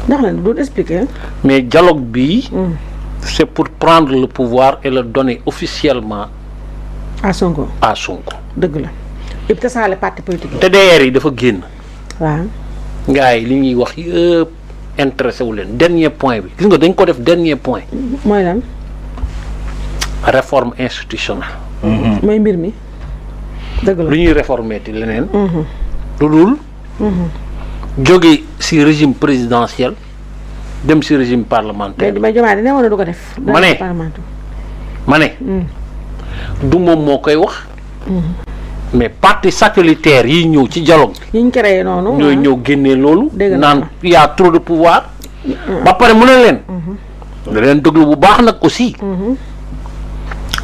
ndax la doon expliquer. mais dialogue bi. c'est pour prendre le pouvoir et le donner officiellement. à Sonko. dëgg la. et puis tasaale parti politique. TDR yi dafa génn. waaw. gars yi li ñuy wax yëpp intéressé wu leen dernier point bi gis nga dañ ko def dernier point. mooy lan. réforme institutionnelle. mooy mbir mi. dëgg la lu ñuy réformer ti leneen. lu dul. jóge ci régime présidentiel dem ci régime parlementaire. mais Diomaye dina war a du ko def. ma ne du moom moo koy wax. mais parti satellitaire yi ñëw ci dialogue bi. yi ñu créé noonu. ñooy ñëw génnee loolu. naan y a trop de pouvoir. ba pare mu ne leen. da leen déglu bu baax nag aussi.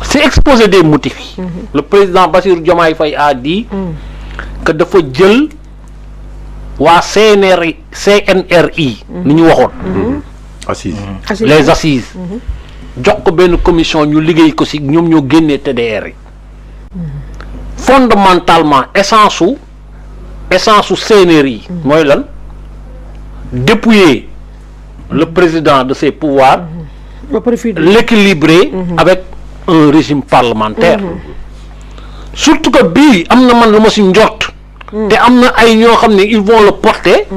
c'est exposé des motifs. Le président Bassirou Diomaye Faye a dit que dafa jël waa CNRI ni ñu waxoon. les assises. jox ko benn commission ñu liggéey ko ci ñoom ñoo génnee TDR yi. fondamentalement essence su CNRI yi. mooy lan dépouiller le président de ses pouvoirs. l'équilibrer avec un régime parlementaire. surtout que bii am na man lu ma ci njort. te am na ay ñoo xam ne ils vont le porter.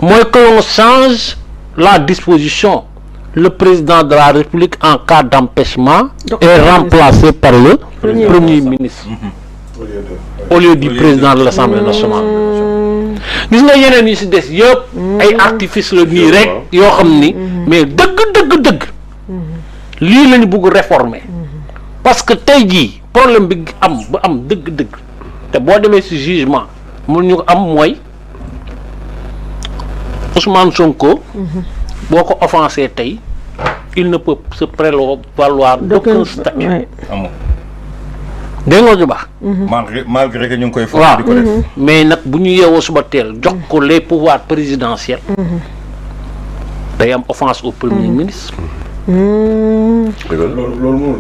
mooy que l'on change la disposition. Le président de la République en cas d'empêchement est remplacé par le premier ministre. Au lieu du président de l'Assemblée nationale. gis nga yeneen yi ci des yëpp. ay artifice la nii rek yoo xam ni. mais dëgg. lii lañu bëgg réformer. parce que tey jii problème bi am dëgg. te boo demee ci jugement mun ñu am mooy Ousmane Sonko. boo ko offensé tey il ne peut se prévaloir d'aucun statut. dégg nga ju baax. malgré que ñu ngi koy. waaw di ko def mais nag bu ñu yeewoo suba teel jox ko les pouvoirs présidentiels. day am offense au premier ministre.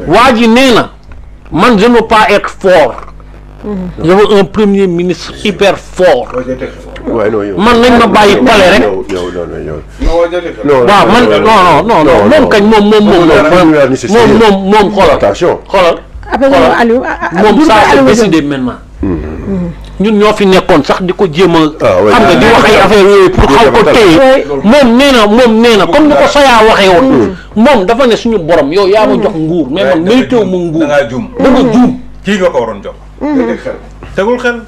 waa ji nee na man je ne veux pas être fort. je veux un premier ministre hyper fort. man nañ ma bàyyi pale rek. waaw man non moom kañ moom xoolal. moom ça c'est décidé maintenant. ñun ñoo fi nekkoon sax di ko jéem a. xam nga di wax ay affaire yooyu pour xaw ko téye. moom nee na comme ni ko Soya waxee woon. moom dafa ne suñu borom yow yaa ma jox nguur mais man mérité wu ma nguur. da ngaa juum kii nga ko waroon jox. tegul xel.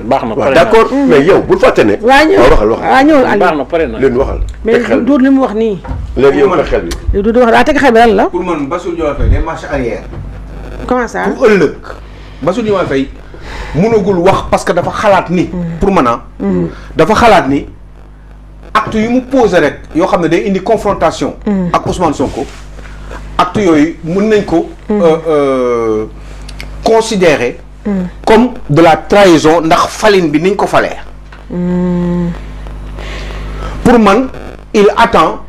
baax na pare d'accord mais yow bul fàtte ne. waxal Aliou baax na pare na leen waxal. mais Doudou li mu wax nii. léegi yow xel bi. Doudou wax daa teg xel bi lan la. pour man Bassirou Diomaye Faye day marche arrière. comment ça. pour ëllëg Bassirou Diomaye Faye mënagul wax parce que dafa xalaat ni. pour man dafa xalaat ni acte yu mu posé rek yoo xam ne day indi confrontation. ak Ousmane Sonko. acte yooyu mën nañ ko. considérer comme de la trahison ndax falin bi niñ ko falee. pour man il attend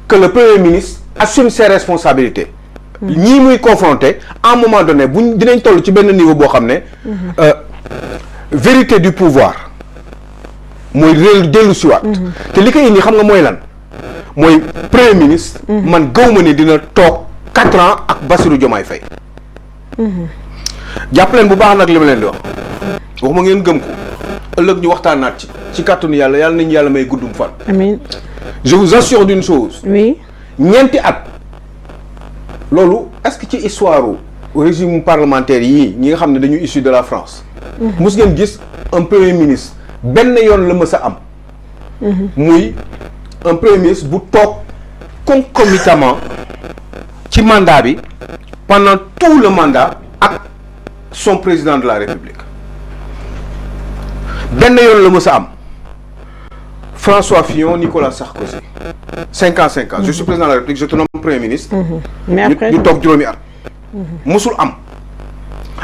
que le premier ministre assume ses responsabilités. ñii muy confronter à un moment donné buñ dinañ toll ci benn niveau boo xam ne vérité du pouvoir mooy dellu siwaat te li ko indi xam nga mooy lan mooy premier ministre man gaw ma ne dina toog 4 ans ak Bassirou Diomaye Faye jàpp leen bu baax nag li ma leen di wax waxuma ngeen gëm ko ëllëg ñu waxtaanaat ci kàttanu yàlla nañu yàlla may guddum fan. amiin. je vous assure d'une chose. oui. ñeenti at loolu est-ce que ci histoire régime parlementaire yii ñi nga xam ne dañu issu de la France. mus ngeen gis un premier ministre benn yoon la mës a am. muy un premier ministre bu toog concomitamment ci mandat bi pendant tout le mandat ak son président de la République benn yoon la mës a am François Fillon Nicolas Sarkozy 5 ans je suis président de la République je te nomme premier ministre. mais après ñu toog juróomi at. musul am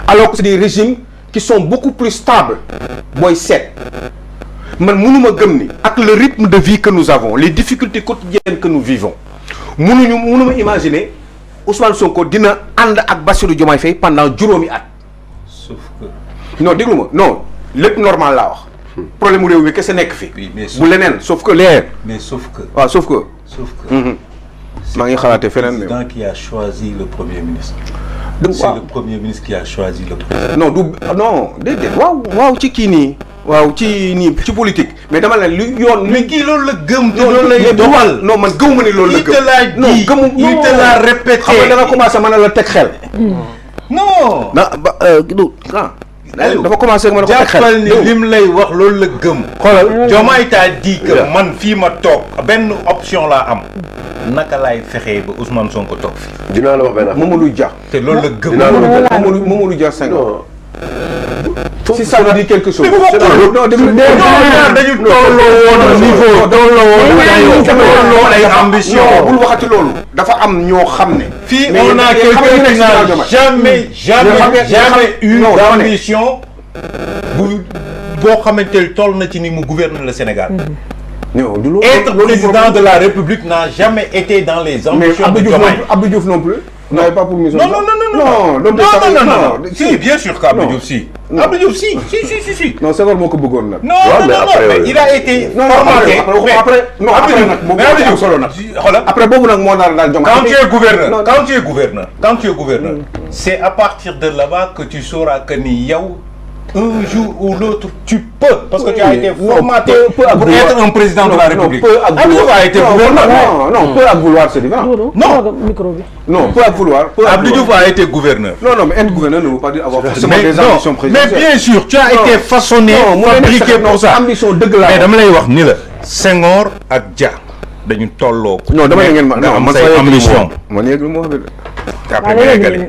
alors que c'est des régimes qui sont beaucoup plus stables booy seet man mënuma gëm ni ak le rythme de vie que nous avons les difficultés quotidiennes que nous vivons mënuma imaginer Ousmane Sonko dina ànd ak Bassirou Diomaye Faye pendant juróomi at. sauf que non déglu ma non lépp normal laa wax problème mu réew mi kese nekk fi. Oui, mais bu leneen sauf que leer. mais sauf que. waaw sauf que. maa ngi xalaatee feneen c'est le président qui a choisi le premier ministre. Donc, c'est le premier ministre qui a choisi le président. non du non déedéet waaw ci kii nii. waaw ci nii ci politique mais dama ne lu yoon. mais kii loolu la gëm. te loolu lay doxal. non man gëmuma ni loolu la gëm. il te l'a dit il te l'a répété. xam nga da nga commencé mën a la teg xel. non. dafa commencé mën a ko teg xel. jàppal ni lim lay wax loolu la gëm. xoolal Diomaye t'a dit que man fii ma toog benn option laa am. naka laay fexee ba Ousmane Sonko toog fi. dinaa la wax benn affaire. Mamadou Dia. te loolu la gëm. Mamadou Dia Senghor. non. si ça veut dire quelque chose. non dañu tolloo woon niveau tolloo ay ambition. bul waxati loolu. dafa am ñoo xam ne. fii on a quelqu'un qui n'a jamais eu d'ambition boo xamante ne toll na ci ni mu gouverne le Sénégal. Être président de la République n'a jamais été dans les ambitions de Diomaye. Abdou Diouf non plus. Non, pas pour mission. Non. Si, bien sûr qu'Abdou Diouf si. Abdou Diouf si. Non, c'est vraiment que bëggoon nag. Non, mais il a été formaté. Après boobu nag moo nar daal Diomaye. Quand tu es gouverneur, c'est à partir de là-bas que tu sauras que ni yow un jour ou l'autre, tu peux, parce que tu as été formaté pour être un président de la République. Abdou Diouf a été gouverneur. Non, peu à vouloir, c'est différent. Non, peu à vouloir. Abdou Diouf a été gouverneur. Non, mais être gouverneur ne veut pas dire avoir forcément des ambitions présidentielles. Mais bien sûr, tu as été façonné, fabriqué pour ça. Ambition dëgg la. Mais dama lay wax ni la Senghor ak Dia dañu tolloo. Non, dama ngeen ma am say ambition. Man yegg lu mo wax. Après nga yeggali.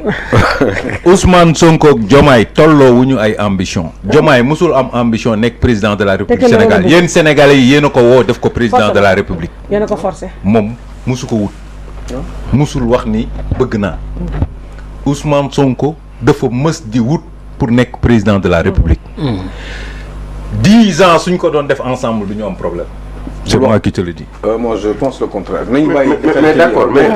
Ousmane Sonko ak Diomaye tolloo wuñu ay ambition. Diomaye musul am ambition nekk président de la République Sénégal. Yéen Sénégalais yi yéen a ko woo def ko président de la République. Yéen a ko forcé. Moom musu ko wut. Musul wax ni bëgg naa. Ousmane Sonko dafa mës di wut pour nekk président de la République. 10 ans suñ ko doon def ensemble du ñu am problème. C'est moi qui te le dis. Moi je pense le contraire. Mais d'accord, mais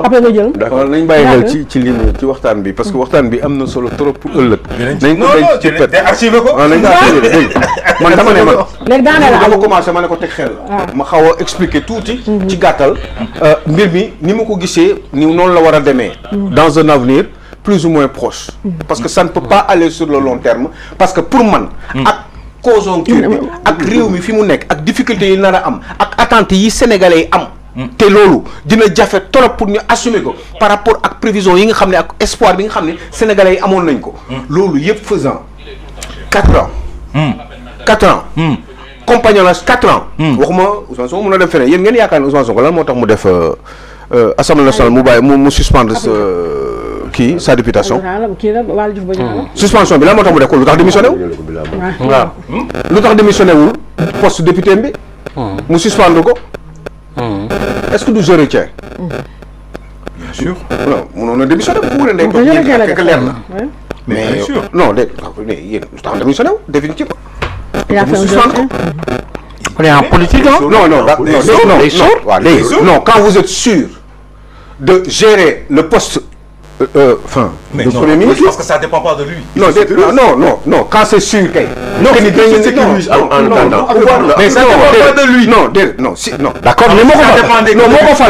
après nga jël. D'accord nañ bàyyi xel ci li ci waxtaan bi parce que waxtaan bi am na solo trop pour ëllëg. nañ ko denc ci pet archivé ko. nañ ko archivé dégg man dama ne man. léegi daanaka dama commencé ma ne ko teg xel. ma xaw a expliquer tuuti. ci gàttal mbir mi ni ma ko gisee ni noonu la war a demee. dans un avenir plus ou moins proche. Parce que ça ne peut pas aller sur le long terme parce que pour man. ak conjoncture bi ak réew mi fi mu nekk ak difficulté yi nar a am ak attentes yi sénégalais yi am. te loolu dina jafe trop pour ñu assumer ko par rapport ak prévision yi nga xam ne ak espoir bi nga xam ne sénégalais yi amoon nañ ko. loolu yëpp faisant 4 ans. 4 ans. compagnonnage 4 ans. waxuma Ousmane Sonko mën na dem feneen yéen ngeen yaakaar ne Ousmane Sonko lan moo tax mu def assemblée nationale mu bàyyi mu suspendre kii sa députation. suspension bi lan moo tax mu def ko lu tax démissionné wu. waaw lu tax démissionné wul poste député bi. mu suspendre ko. Est-ce que du je retiens. Bien sûr. Non mënoon na démissionné bu wóoree ndey toog yéen ak leer na. mais bien sûr. non de yéen lu tax démissionné wu définitivement. mu suspendre ko. On est en politique, hein? Non, quand vous êtes sûr de gérer le poste de Premier ministre. Parce que ça ne dépend pas de lui. Non, quand c'est sûr que. Non, c'est ce qui lui en attendant. Mais ça ne dépend pas de lui. Non, d'accord, mais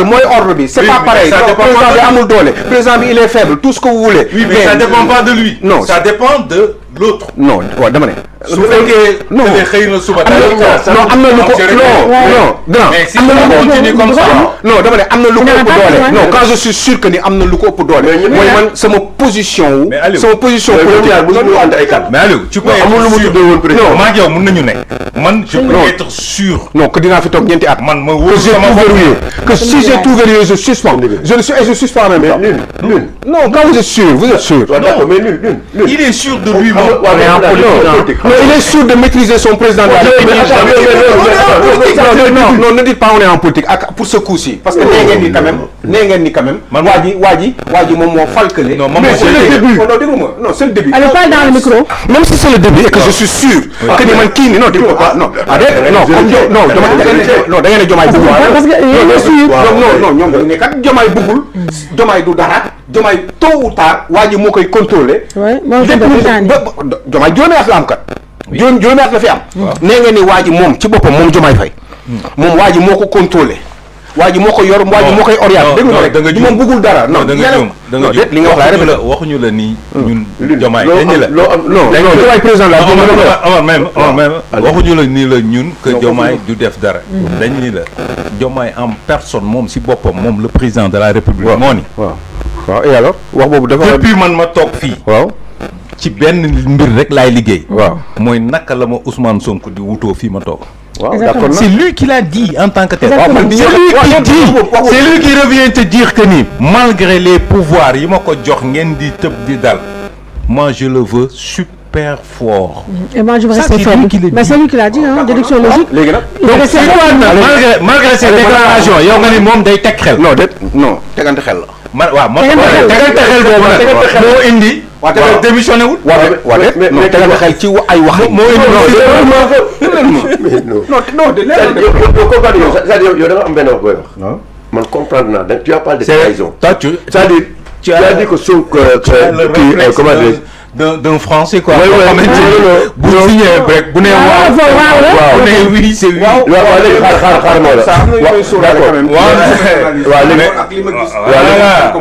moi, ordre bi, c'est pas pareil. Président bi amul doole, président bi il est faible, tout ce que vous voulez. Oui, mais ça ne dépend pas de lui. Non, ça dépend de l'autre. Non, dama ne. su fekkee non xëy na suba am na lu ko grand mais si on continue comme ça non dama ne am na lu ko ëpp doole non quand je suis sûr que ni am na lu ko ëpp doole mooy man sama position wu sama position politique bu ñu ànd ay kan mais Aliou tu peux amul lu mu tuddee woon président maa ngi yow mën nañu ne man je peux être sûr non que dinaa fi toog ñeenti at man ma wóor que j'ai tout verrouillé que si j'ai tout verrouillé je suspends je suspends même non quand vous êtes sûr il est sûr de lui-même. Non, il est sûr de maîtriser son président de la République. Non, ne dites pas on est en politique pour ce coup-ci. Parce que nee ngeen ni quand même. waa ji moom moo falkale. Non, mais c'est le début. Non, c'est le début. Elle parle dans le micro. Même si c'est le début et que je suis sûr que ni man kii ni non déglu ma non non da ngeen ne Diomaye bëggul. Parce que non ñoom dañu ne kat Diomaye bëggul. Diomaye du dara. Diomaye tôt ou tard waa ji moo koy contrôler. Ouais, moo lépp ko lu def Diomaye juróomi at la am kat. juróomi at la fi am. nee nga ni waa ji moom ci boppam moom Diomaye Faye. moom waa ji moo ko contrôler. waa ji moo ko yor waa ji moo koy orienté. dégg nga rek moom bëggul dara. non da nga juum da nga juum li nga wax laa répété. waxuñu la nii ñun Diomaye dañu la non Diomaye président la même waxuñu la nii la ñun que Diomaye du def dara dañ ni la Diomaye en personne moom si boppam moom le président de la République moo ni waaw et alors wax boobu dafa depuis man ma toog fii waaw ci benn mbir rek laay liggéey waaw mooy naka la ma Ousmane Sonko di wutoo fii ma toog waaw d'accord c'est lui qui l'a dit en tant que tel. Exactement. C'est lui qui revient te dire que ni malgré les pouvoirs yi ma ko jox ngeen di tëb di dal moi je le veux super fort. Et moi je veux Ça, rester c'est lui faible. qui l'a dit. Mais c'est lui qui l'a dit, hein, déduction logique. léegi nag Il est resté faible. malgré ces déclarations yow nga ni moom day teg xel. non déet non tegante xel la. man waaw moo Tegante xel. tegante xel boobu nag moo indi. waaw te démissionné wul. waaw déet non tegante xel ci ay wax. moo indi. non de c'est-à-dire yow da nga am benn wax booy wax. man comprendre naa tu as parlé de trahison. c'est-à-dire tu as dit que Sonko comment dire d'un français quoi. Oui, oui. bu signé rek bu nee waaw. waaw. bu nee oui c'est oui. waaw léegi xaar moo la. waaw léegi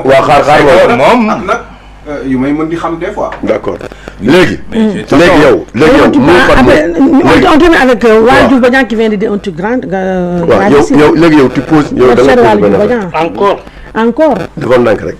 waaw xaar moo la moom. yu may mën di xam des fois. d'accord léegi yow On termine avec Waly Badian qui vient de dire un truc grand. waaw yow léegi yow tu poses yow da nga pose benn encore Encore. dafa ndànk rek